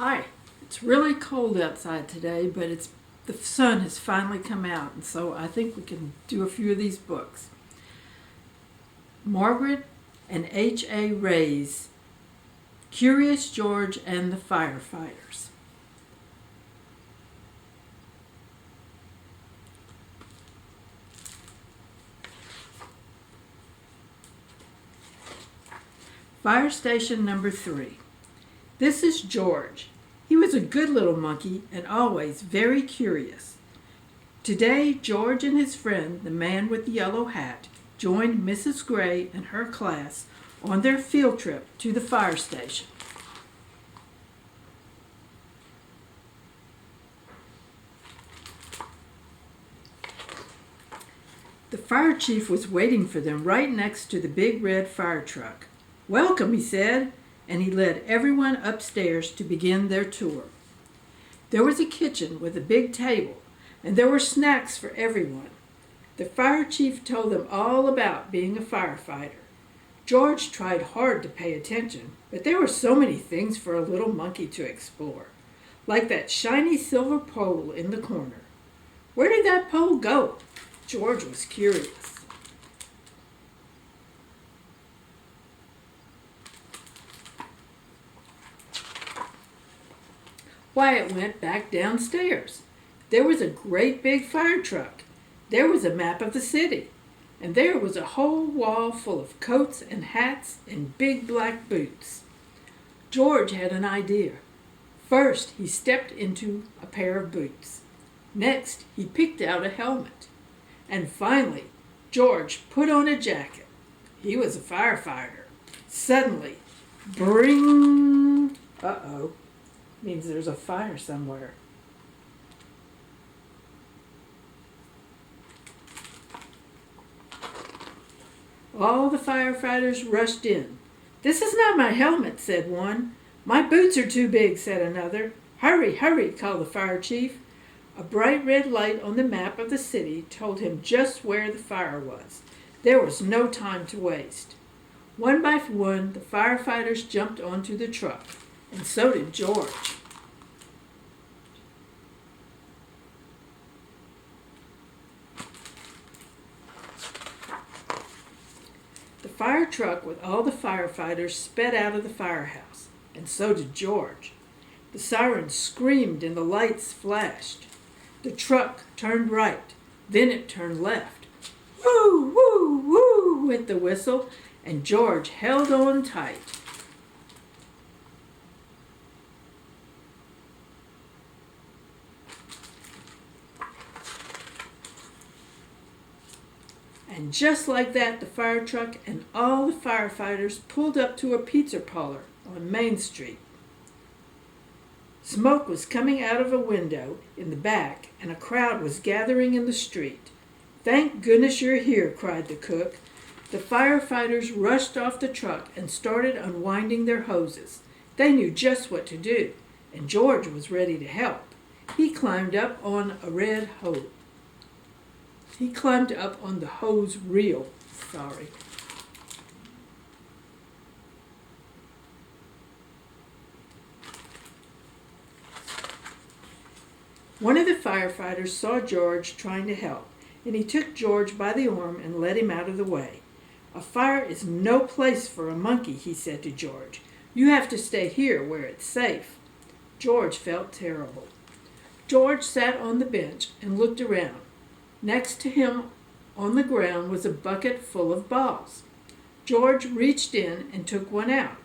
Hi, it's really cold outside today, but the sun has finally come out, and so I think we can do a few of these books. Margaret and H.A. Ray's Curious George and the Firefighters. Fire Station number 3. This is George. He was a good little monkey and always very curious. Today, George and his friend, the man with the yellow hat, joined Mrs. Gray and her class on their field trip to the fire station. The fire chief was waiting for them right next to the big red fire truck. "Welcome," he said, and he led everyone upstairs to begin their tour. There was a kitchen with a big table, and there were snacks for everyone. The fire chief told them all about being a firefighter. George tried hard to pay attention, but there were so many things for a little monkey to explore, like that shiny silver pole in the corner. Where did that pole go? George was curious. Why, it went back downstairs. There was a great big fire truck. There was a map of the city. And there was a whole wall full of coats and hats and big black boots. George had an idea. First, he stepped into a pair of boots. Next, he picked out a helmet. And finally, George put on a jacket. He was a firefighter. Suddenly, bring! Uh-oh. Means there's a fire somewhere. All the firefighters rushed in. "This is not my helmet," said one. "My boots are too big," said another. "Hurry, hurry," called the fire chief. A bright red light on the map of the city told him just where the fire was. There was no time to waste. One by one, the firefighters jumped onto the truck, and so did George. The fire truck with all the firefighters sped out of the firehouse, and so did George. The sirens screamed and the lights flashed. The truck turned right, then it turned left. Woo, woo, woo, went the whistle, and George held on tight. And just like that, the fire truck and all the firefighters pulled up to a pizza parlor on Main Street. Smoke was coming out of a window in the back, and a crowd was gathering in the street. "Thank goodness you're here," cried the cook. The firefighters rushed off the truck and started unwinding their hoses. They knew just what to do, and George was ready to help. He climbed up on a red hose. He climbed up on the hose reel. One of the firefighters saw George trying to help, and he took George by the arm and led him out of the way. "A fire is no place for a monkey," he said to George. "You have to stay here where it's safe." George felt terrible. George sat on the bench and looked around. Next to him on the ground was a bucket full of balls. George reached in and took one out.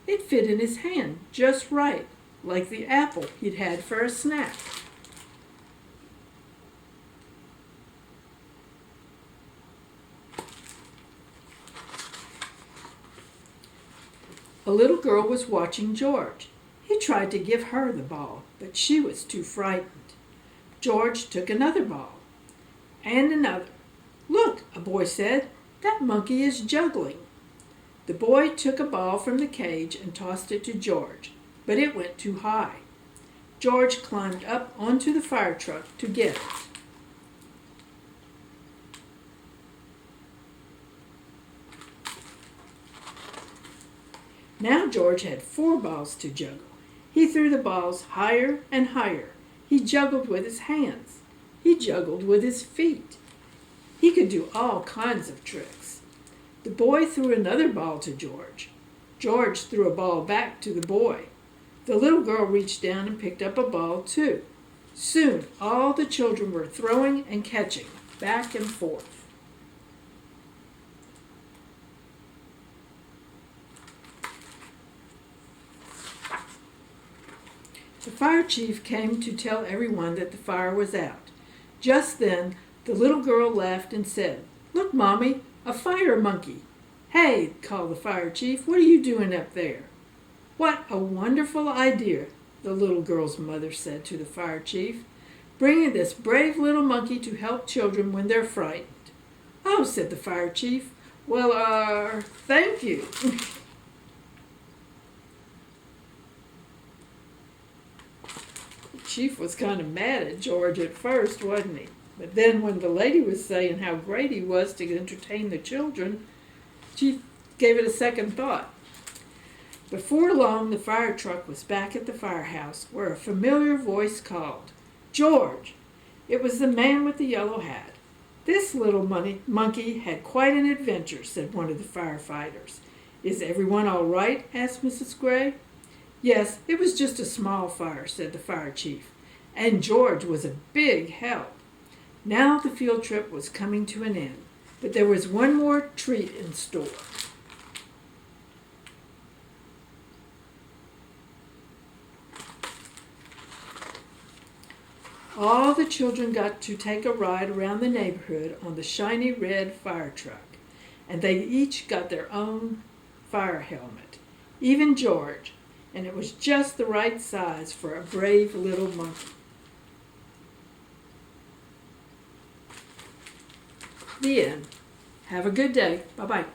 It fit in his hand just right, like the apple he'd had for a snack. A little girl was watching George. He tried to give her the ball, but she was too frightened. George took another ball. And another. "Look," a boy said, "that monkey is juggling." The boy took a ball from the cage and tossed it to George, but it went too high. George climbed up onto the fire truck to get it. Now George had 4 balls to juggle, He threw the balls higher and higher. He juggled with his hands. He juggled with his feet. He could do all kinds of tricks. The boy threw another ball to George. George threw a ball back to the boy. The little girl reached down and picked up a ball too. Soon all the children were throwing and catching, back and forth. The fire chief came to tell everyone that the fire was out. Just then, the little girl laughed and said, "Look, Mommy, a fire monkey." "Hey," called the fire chief, "what are you doing up there?" "What a wonderful idea," the little girl's mother said to the fire chief, "bringing this brave little monkey to help children when they're frightened." "Oh," said the fire chief, "well, thank you." The chief was kind of mad at George at first, wasn't he? But then when the lady was saying how great he was to entertain the children, Chief gave it a second thought. Before long, the fire truck was back at the firehouse, where a familiar voice called, "George!" It was the man with the yellow hat. "This little monkey had quite an adventure," said one of the firefighters. "Is everyone all right?" asked Mrs. Gray. "Yes, it was just a small fire," said the fire chief, "and George was a big help." Now the field trip was coming to an end, but there was one more treat in store. All the children got to take a ride around the neighborhood on the shiny red fire truck, and they each got their own fire helmet, even George, and it was just the right size for a brave little monkey. The end. Have a good day. Bye-bye.